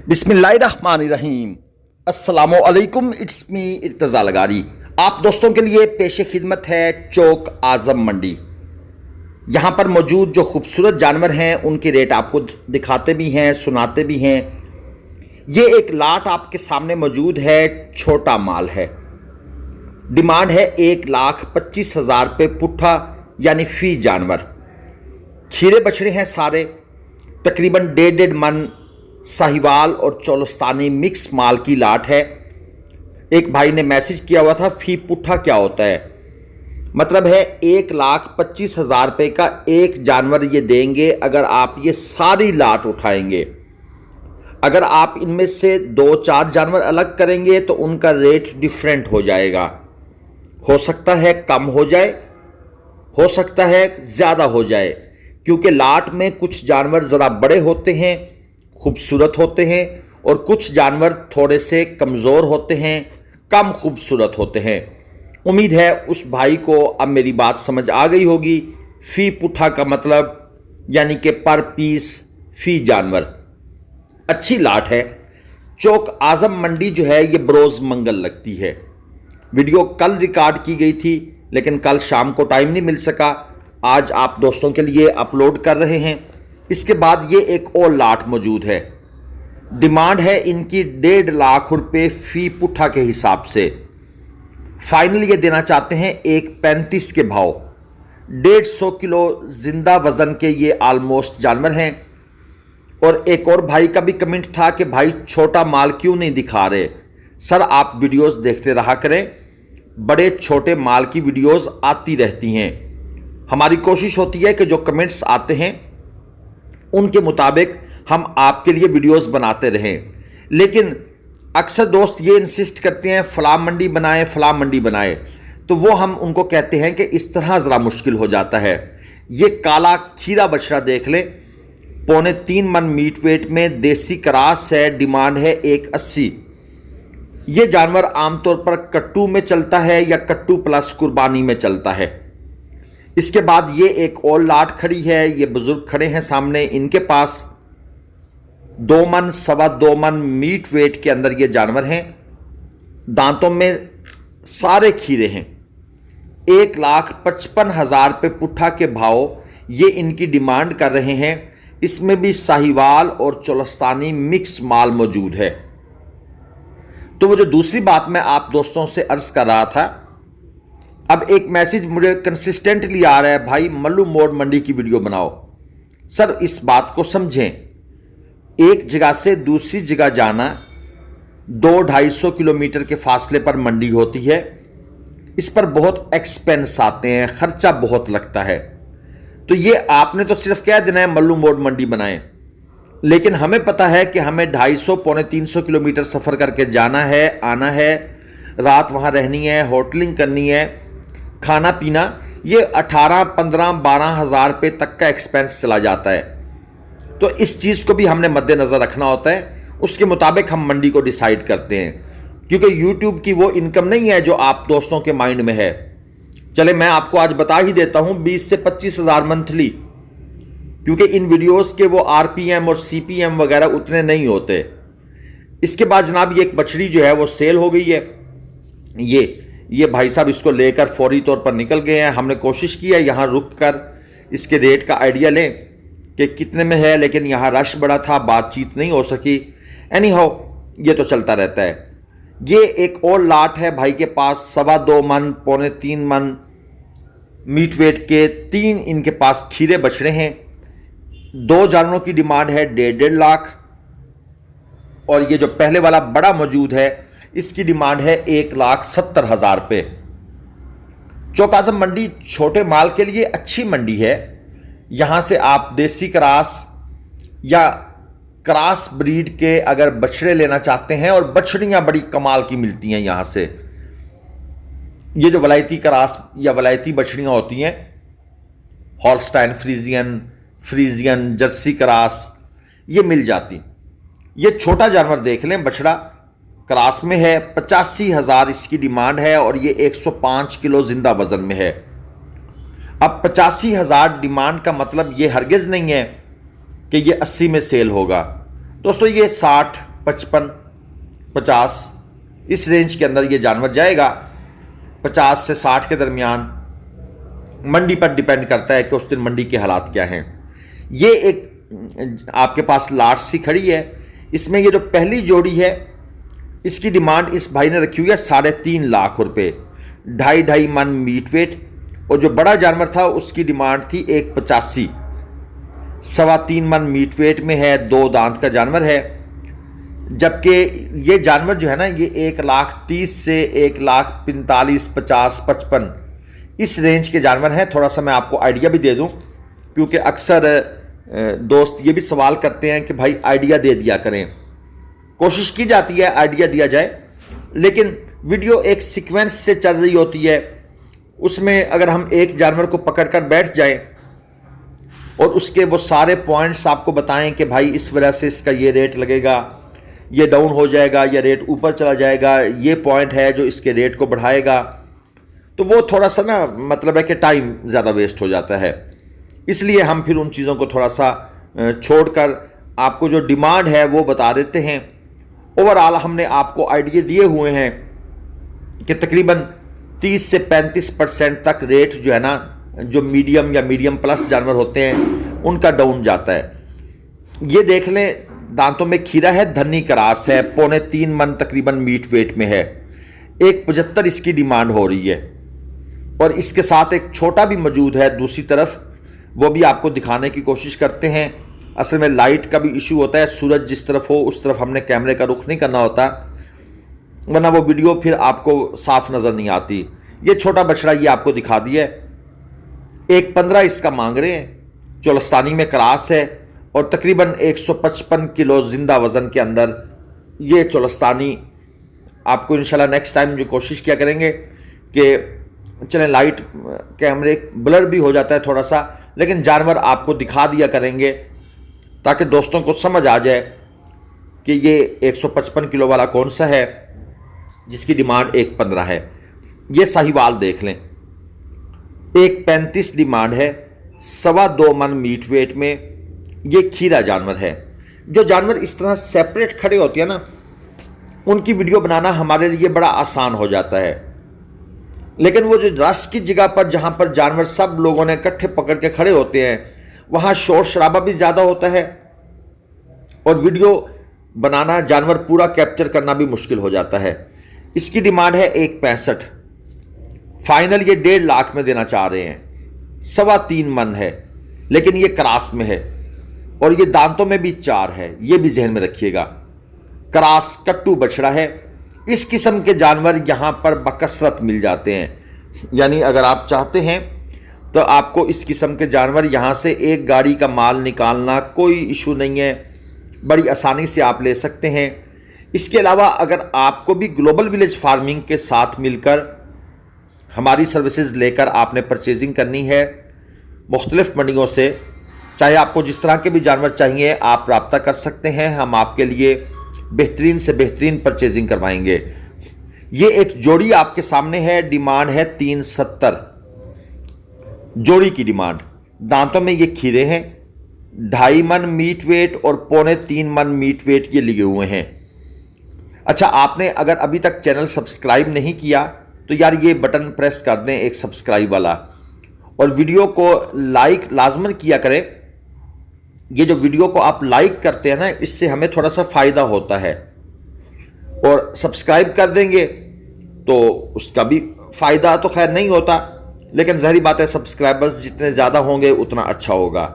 बिस्मिल्लाहिर्रहमानिर्रहीम। अस्सलामुअलैकुम, it's me Irtaza लगारी। आप दोस्तों के लिए पेशे खिदमत है चौक आज़म मंडी। यहाँ पर मौजूद जो खूबसूरत जानवर हैं उनके रेट आपको दिखाते भी हैं, सुनाते भी हैं। ये एक लाट आपके सामने मौजूद है, छोटा माल है। डिमांड है 1,25,000 रुपये पुट्ठा यानी फ़ी जानवर। खीरे बछड़े हैं सारे, तकरीबन 1.5 मन साहिवाल और चोलस्तानी मिक्स माल की लाट है। एक भाई ने मैसेज किया हुआ था फ़ी पुट्ठा क्या होता है, मतलब है 1,25,000 रुपये का एक जानवर ये देंगे अगर आप ये सारी लाट उठाएंगे। अगर आप इनमें से 2-4 जानवर अलग करेंगे तो उनका रेट डिफरेंट हो जाएगा। हो सकता है कम हो जाए, हो सकता है ज़्यादा हो जाए, क्योंकि लाट में कुछ जानवर ज़रा बड़े होते हैं, खूबसूरत होते हैं, और कुछ जानवर थोड़े से कमज़ोर होते हैं, कम खूबसूरत होते हैं। उम्मीद है उस भाई को अब मेरी बात समझ आ गई होगी। फ़ी पुट्ठा का मतलब यानी कि पर पीस फ़ी जानवर। अच्छी लाट है। चौक आज़म मंडी जो है ये बरोज़ मंगल लगती है। वीडियो कल रिकॉर्ड की गई थी लेकिन कल शाम को टाइम नहीं मिल सका, आज आप दोस्तों के लिए अपलोड कर रहे हैं। इसके बाद ये एक और लाट मौजूद है। डिमांड है इनकी 1.5 लाख रुपये फ़ी पुट्ठा के हिसाब से। फाइनल ये देना चाहते हैं 1,35 के भाव। 150 किलो जिंदा वजन के ये आलमोस्ट जानवर हैं। और एक और भाई का भी कमेंट था कि भाई छोटा माल क्यों नहीं दिखा रहे। सर आप वीडियोस देखते रहा करें, बड़े छोटे माल की वीडियोस आती रहती हैं। हमारी कोशिश होती है कि जो कमेंट्स आते हैं उनके मुताबिक हम आपके लिए वीडियोस बनाते रहें। लेकिन अक्सर दोस्त ये इंसिस्ट करते हैं फ़लाँ मंडी बनाएं, फ़लाँ मंडी बनाएं, तो वो हम उनको कहते हैं कि इस तरह ज़रा मुश्किल हो जाता है। ये काला खीरा बछड़ा देख लें, 3.25 मन मीट वेट में देसी क्रास है। डिमांड है 1,80। ये जानवर आमतौर पर कट्टू में चलता है या कट्टू प्लस कुर्बानी में चलता है। इसके बाद ये एक और लाट खड़ी है, ये बुजुर्ग खड़े हैं सामने, इनके पास 2 मन 2.25 मन मीट वेट के अंदर ये जानवर हैं। दांतों में सारे खीरे हैं। 1,55,000 रुपये पुट्ठा के भाव ये इनकी डिमांड कर रहे हैं। इसमें भी साहिवाल और चोलस्तानी मिक्स माल मौजूद है। तो वो जो दूसरी बात मैं आप दोस्तों से अर्ज कर रहा था, अब एक मैसेज मुझे कंसिस्टेंटली आ रहा है, भाई मल्लू मोड़ मंडी की वीडियो बनाओ। सर इस बात को समझें, एक जगह से दूसरी जगह जाना 200-250 किलोमीटर के फासले पर मंडी होती है। इस पर बहुत एक्सपेंस आते हैं, खर्चा बहुत लगता है। तो ये आपने तो सिर्फ कह देना है मल्लू मोड़ मंडी बनाएं, लेकिन हमें पता है कि हमें 250-350 किलोमीटर सफ़र करके जाना है, आना है, रात वहाँ रहनी है, होटलिंग करनी है, खाना पीना, ये 18, 15, 12 हज़ार रुपये तक का एक्सपेंस चला जाता है। तो इस चीज़ को भी हमने मद्देनज़र रखना होता है। उसके मुताबिक हम मंडी को डिसाइड करते हैं, क्योंकि यूट्यूब की वो इनकम नहीं है जो आप दोस्तों के माइंड में है। चले मैं आपको आज बता ही देता हूँ, 20 से 25 हज़ार मंथली, क्योंकि इन वीडियोस के वो आरपीएम और सीपीएम वगैरह उतने नहीं होते। इसके बाद जनाब ये एक बछड़ी जो है वो सेल हो गई है। ये भाई साहब इसको लेकर फौरी तौर पर निकल गए हैं। हमने कोशिश की है यहाँ रुक कर इसके रेट का आइडिया लें कि कितने में है, लेकिन यहाँ रश बड़ा था, बातचीत नहीं हो सकी। एनी हाउ ये तो चलता रहता है। ये एक और लाट है भाई के पास, 2.25 मन 3.25 मन मीट वेट के 3 इनके पास खीरे बछड़े हैं। 2 जानवरों की डिमांड है 1.5 लाख। और ये जो पहले वाला बड़ा मौजूद है इसकी डिमांड है 1,70,000 रुपये। चौक आज़म मंडी छोटे माल के लिए अच्छी मंडी है। यहाँ से आप देसी क्रास या क्रास ब्रीड के अगर बछड़े लेना चाहते हैं, और बछड़ियाँ बड़ी कमाल की मिलती हैं यहाँ से। ये जो वलायती क्रास या वलायती बछड़ियाँ होती हैं, हॉल्स्टाइन फ्रीजियन जर्सी क्रास, ये मिल जाती। ये छोटा जानवर देख लें, बछड़ा क्रास में है, 85,000 इसकी डिमांड है, और ये 105 किलो जिंदा वजन में है। अब 85,000 डिमांड का मतलब ये हरगिज़ नहीं है कि ये 80 में सेल होगा। दोस्तों ये 60, 55, 50 इस रेंज के अंदर ये जानवर जाएगा। 50 से 60 के दरमियान। मंडी पर डिपेंड करता है कि उस दिन मंडी के हालात क्या हैं। ये एक आपके पास लाट सी खड़ी है। इसमें ये जो पहली जोड़ी है इसकी डिमांड इस भाई ने रखी हुई है 3.5 लाख रुपए, 2.5 मन मीट वेट। और जो बड़ा जानवर था उसकी डिमांड थी 1.85, 3.25 मन मीट वेट में है, 2 दांत का जानवर है। जबकि ये जानवर जो है ना ये 1,30,000 से 1,45,000, 50, 55 इस रेंज के जानवर हैं। थोड़ा सा मैं आपको आइडिया भी दे दूं, क्योंकि अक्सर दोस्त ये भी सवाल करते हैं कि भाई आइडिया दे दिया करें। कोशिश की जाती है आइडिया दिया जाए, लेकिन वीडियो एक सीक्वेंस से चल रही होती है। उसमें अगर हम एक जानवर को पकड़कर बैठ जाएं और उसके वो सारे पॉइंट्स आपको बताएं कि भाई इस वजह से इसका ये रेट लगेगा, ये डाउन हो जाएगा, या रेट ऊपर चला जाएगा, ये पॉइंट है जो इसके रेट को बढ़ाएगा, तो वो थोड़ा सा ना मतलब है कि टाइम ज़्यादा वेस्ट हो जाता है। इसलिए हम फिर उन चीज़ों को थोड़ा सा छोड़कर आपको जो डिमांड है वो बता देते हैं। ओवरऑल हमने आपको आइडिया दिए हुए हैं कि तकरीबन 30 से 35% तक रेट जो है ना, जो मीडियम या मीडियम प्लस जानवर होते हैं उनका डाउन जाता है। ये देख लें, दांतों में खीरा है, धनी क्रास है, 3.25 मन तकरीबन मीट वेट में है। 1.75 इसकी डिमांड हो रही है। और इसके साथ एक छोटा भी मौजूद है दूसरी तरफ, वो भी आपको दिखाने की कोशिश करते हैं। असल में लाइट का भी इशू होता है, सूरज जिस तरफ हो उस तरफ हमने कैमरे का रुख नहीं करना होता, वरना वो वीडियो फिर आपको साफ नज़र नहीं आती। ये छोटा बछड़ा ये आपको दिखा दिया है। 1.15 इसका मांग रहे हैं। चोलस्तानी में क्रास है और तकरीबन 155 किलो जिंदा वज़न के अंदर ये चोलस्तानी आपको इंशाल्लाह नेक्स्ट टाइम जो कोशिश किया करेंगे कि चलें, लाइट कैमरे ब्लर भी हो जाता है थोड़ा सा, लेकिन जानवर आपको दिखा दिया करेंगे ताकि दोस्तों को समझ आ जाए कि ये 155 किलो वाला कौन सा है जिसकी डिमांड 1.15 है। ये साहिवाल देख लें, 1.35 डिमांड है, 2.25 मन मीट वेट में। ये खीरा जानवर है। जो जानवर इस तरह सेपरेट खड़े होते हैं ना, उनकी वीडियो बनाना हमारे लिए बड़ा आसान हो जाता है। लेकिन वो जो रश की जगह पर जहां पर जानवर सब लोगों ने इकट्ठे पकड़ के खड़े होते हैं, वहां शोर शराबा भी ज़्यादा होता है और वीडियो बनाना, जानवर पूरा कैप्चर करना भी मुश्किल हो जाता है। इसकी डिमांड है 1.65, फाइनल ये 1.5 लाख में देना चाह रहे हैं। 3.25 मन है, लेकिन ये क्रास में है और ये दांतों में भी 4 है, ये भी जहन में रखिएगा। क्रास कट्टू बछड़ा है। इस किस्म के जानवर यहां पर बकसरत मिल जाते हैं, यानी अगर आप चाहते हैं तो आपको इस किस्म के जानवर यहां से एक गाड़ी का माल निकालना कोई इशू नहीं है, बड़ी आसानी से आप ले सकते हैं। इसके अलावा अगर आपको भी ग्लोबल विलेज फार्मिंग के साथ मिलकर हमारी सर्विसेज लेकर आपने परचेजिंग करनी है मुख्तलिफ मंडियों से, चाहे आपको जिस तरह के भी जानवर चाहिए आप रब्ता कर सकते हैं। हम आपके लिए बेहतरीन से बेहतरीन परचेजिंग करवाएंगे। ये एक जोड़ी आपके सामने है, डिमांड है 370 जोड़ी की डिमांड। दांतों में ये खीरे हैं, 2.5 मन मीट वेट और 3.25 मन मीट वेट ये लिए हुए हैं। अच्छा, आपने अगर अभी तक चैनल सब्सक्राइब नहीं किया तो यार ये बटन प्रेस कर दें, एक सब्सक्राइब वाला, और वीडियो को लाइक लाजमन किया करें। ये जो वीडियो को आप लाइक करते हैं ना, इससे हमें थोड़ा सा फ़ायदा होता है, और सब्सक्राइब कर देंगे तो उसका भी फ़ायदा तो खैर नहीं होता, लेकिन ज़ाहिर बात है सब्सक्राइबर्स जितने ज़्यादा होंगे उतना अच्छा होगा।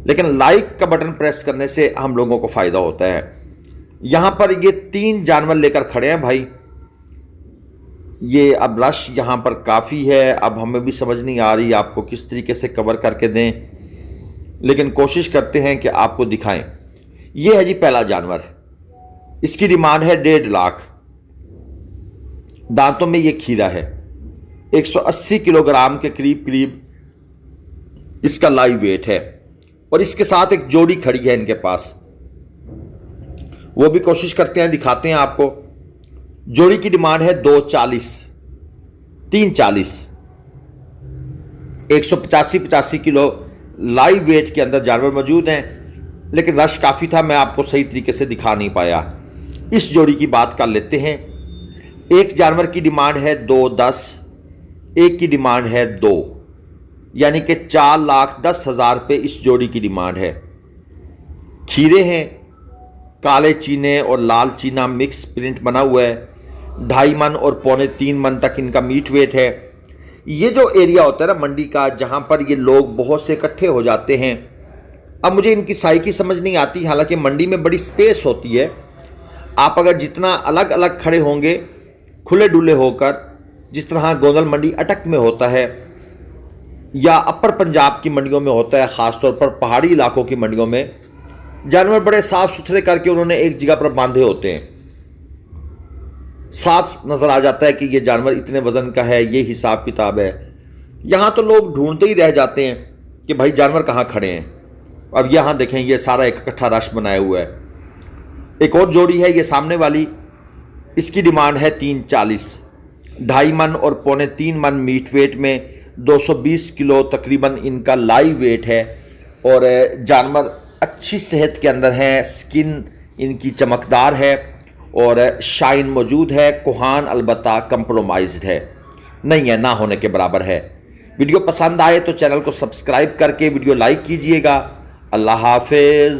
लेकिन लाइक का बटन प्रेस करने से हम लोगों को फ़ायदा होता है। यहाँ पर ये 3 जानवर लेकर खड़े हैं भाई। ये अब रश यहाँ पर काफ़ी है, अब हमें भी समझ नहीं आ रही आपको किस तरीके से कवर करके दें, लेकिन कोशिश करते हैं कि आपको दिखाएं। ये है जी पहला जानवर, इसकी डिमांड है 1.5 लाख। दांतों में ये खीरा है, 180 किलोग्राम के करीब करीब इसका लाइव वेट है, और इसके साथ एक जोड़ी खड़ी है इनके पास, वो भी कोशिश करते हैं दिखाते हैं आपको। जोड़ी की डिमांड है 240, 340, 185 किलो लाइव वेट के अंदर जानवर मौजूद हैं, लेकिन रश काफ़ी था, मैं आपको सही तरीके से दिखा नहीं पाया। इस जोड़ी की बात कर लेते हैं। एक जानवर की डिमांड है 2,10, एक की डिमांड है 2, यानी कि 4,10,000 रुपये इस जोड़ी की डिमांड है। खीरे हैं, काले चीने और लाल चीना मिक्स प्रिंट बना हुआ है। 2.5 मन और 2.25 मन तक इनका मीट वेट है। ये जो एरिया होता है ना मंडी का, जहाँ पर ये लोग बहुत से इकट्ठे हो जाते हैं, अब मुझे इनकी साइकी समझ नहीं आती। हालांकि मंडी में बड़ी स्पेस होती है, आप अगर जितना अलग अलग खड़े होंगे खुले डुले होकर, जिस तरह गोंदल मंडी अटक में होता है या अपर पंजाब की मंडियों में होता है, ख़ासतौर पर पहाड़ी इलाकों की मंडियों में जानवर बड़े साफ़ सुथरे करके उन्होंने एक जगह पर बांधे होते हैं। साफ नज़र आ जाता है कि ये जानवर इतने वज़न का है, ये हिसाब किताब है। यहाँ तो लोग ढूंढते ही रह जाते हैं कि भाई जानवर कहाँ खड़े हैं। अब यहाँ देखें, ये सारा एक इकट्ठा रश बनाया हुआ है। एक और जोड़ी है ये सामने वाली, इसकी डिमांड है 340, 2.5 मन और 2.25 मन मीट वेट में, 220 किलो तकरीबन इनका लाइव वेट है। और जानवर अच्छी सेहत के अंदर है, स्किन इनकी चमकदार है और शाइन मौजूद है। कोहान अलबत्ता कंप्रोमाइज्ड है, नहीं है, ना होने के बराबर है। वीडियो पसंद आए तो चैनल को सब्सक्राइब करके वीडियो लाइक कीजिएगा। अल्लाह हाफिज़।